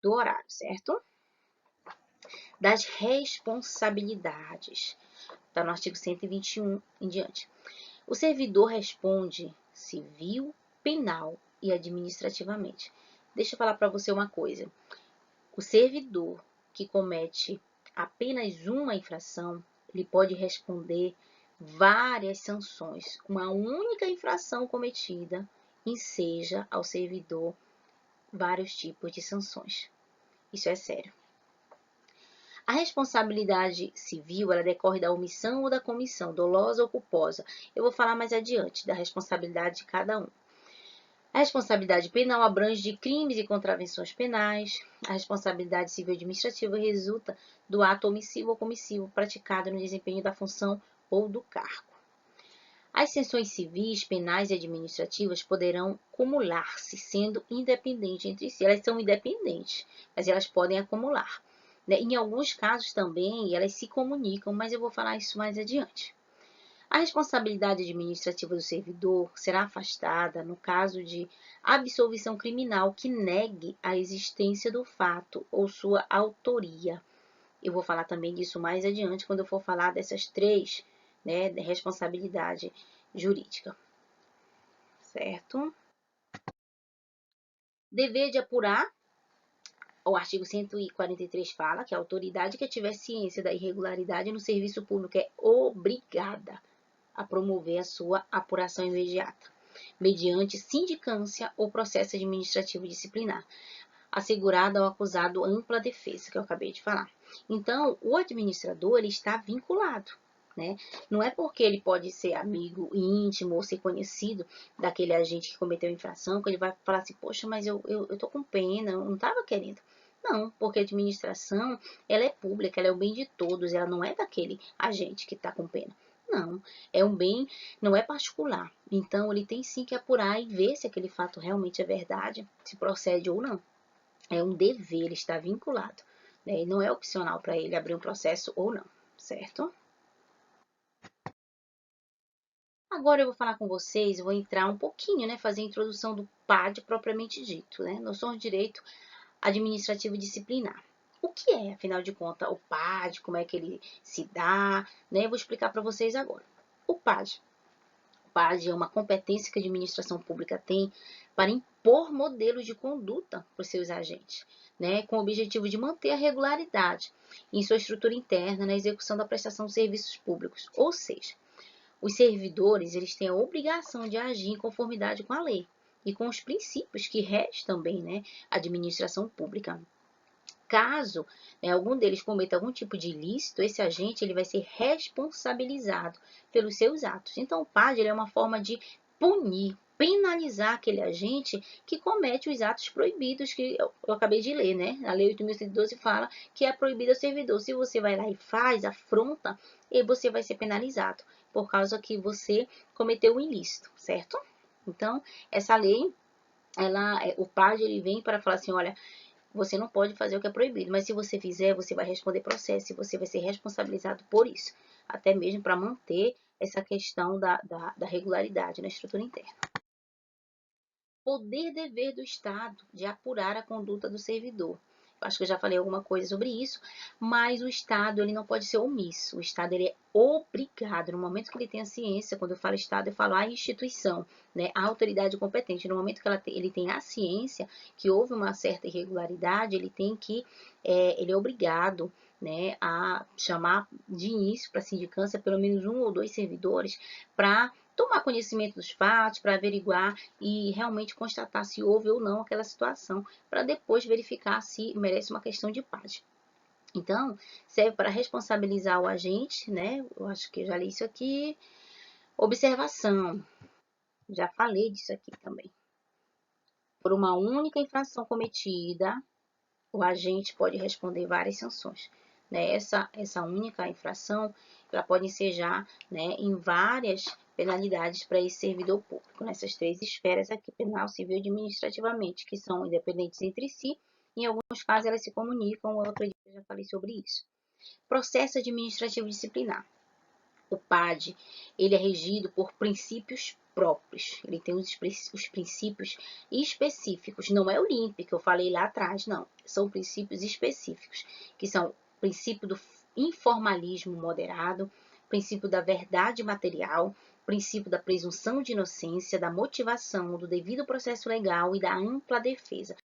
do horário, certo? Das responsabilidades. Está no artigo 121 em diante. O servidor responde civil, penal e administrativamente. Deixa eu falar para você uma coisa. O servidor que comete apenas uma infração, ele pode responder várias sanções. Uma única infração cometida enseja ao servidor vários tipos de sanções. Isso é sério. A responsabilidade civil, ela decorre da omissão ou da comissão, dolosa ou culposa. Eu vou falar mais adiante da responsabilidade de cada um. A responsabilidade penal abrange de crimes e contravenções penais. A responsabilidade civil administrativa resulta do ato omissivo ou comissivo praticado no desempenho da função ou do cargo. As sanções civis, penais e administrativas poderão acumular-se, sendo independentes entre si. Elas são independentes, mas elas podem acumular. Em alguns casos também, elas se comunicam, mas eu vou falar isso mais adiante. A responsabilidade administrativa do servidor será afastada no caso de absolvição criminal que negue a existência do fato ou sua autoria. Eu vou falar também disso mais adiante, quando eu for falar dessas três, né, de responsabilidade jurídica. Certo? Dever de apurar. O artigo 143 fala que a autoridade que tiver ciência da irregularidade no serviço público é obrigada a promover a sua apuração imediata, mediante sindicância ou processo administrativo disciplinar, assegurada ao acusado ampla defesa, que eu acabei de falar. Então, o administrador, ele está vinculado, né? Não é porque ele pode ser amigo íntimo ou ser conhecido daquele agente que cometeu a infração, que ele vai falar assim, poxa, mas eu tô com pena, eu não estava querendo. Não, porque a administração, ela é pública, ela é o bem de todos, ela não é daquele agente que está com pena. Não, é um bem, não é particular. Então, ele tem sim que apurar e ver se aquele fato realmente é verdade, se procede ou não. É um dever, ele está vinculado, né? E não é opcional para ele abrir um processo ou não, certo? Agora eu vou falar com vocês, eu vou entrar um pouquinho, né? Fazer a introdução do PAD propriamente dito, né? Noção de direito administrativo disciplinar. O que é, afinal de contas, o PAD, como é que ele se dá, né? Eu vou explicar para vocês agora. O PAD. O PAD é uma competência que a administração pública tem para impor modelos de conduta para os seus agentes, né? Com o objetivo de manter a regularidade em sua estrutura interna na execução da prestação de serviços públicos. Ou seja, os servidores, eles têm a obrigação de agir em conformidade com a lei e com os princípios que regem também, né, a administração pública. Caso, né, algum deles cometa algum tipo de ilícito, esse agente ele vai ser responsabilizado pelos seus atos. Então, o PAD ele é uma forma de punir, penalizar aquele agente que comete os atos proibidos que eu acabei de ler, né? A Lei 8.112 fala que é proibido ao servidor. Se você vai lá e faz, afronta, e você vai ser penalizado por causa que você cometeu um ilícito, certo? Então, essa lei, o PAD ele vem para falar assim, olha, você não pode fazer o que é proibido, mas se você fizer, você vai responder processo e você vai ser responsabilizado por isso, até mesmo para manter essa questão da regularidade na estrutura interna. Poder dever do Estado de apurar a conduta do servidor. Eu acho que eu já falei alguma coisa sobre isso, mas o Estado ele não pode ser omisso. O Estado ele é obrigado, no momento que ele tem a ciência, quando eu falo Estado, eu falo a instituição, né, a autoridade competente. No momento que ele tem a ciência que houve uma certa irregularidade, ele tem que, ele é obrigado, né, a chamar de início para a sindicância pelo menos um ou dois servidores para tomar conhecimento dos fatos, para averiguar e realmente constatar se houve ou não aquela situação, para depois verificar se merece uma questão de PAD. Então, serve para responsabilizar o agente, né? Eu acho que eu já li isso aqui. Observação. Já falei disso aqui também. Por uma única infração cometida, o agente pode responder várias sanções. Né? Essa única infração, ela pode ensejar, né, em várias penalidades para esse servidor público, nessas três esferas aqui, penal, civil e administrativamente, que são independentes entre si. Em alguns casos, elas se comunicam, eu acredito que eu já falei sobre isso. Processo administrativo disciplinar. O PAD, ele é regido por princípios próprios, ele tem os princípios específicos, não é o LIMP que eu falei lá atrás, não, são princípios específicos, que são o princípio do informalismo moderado, princípio da verdade material, princípio da presunção de inocência, da motivação, do devido processo legal e da ampla defesa.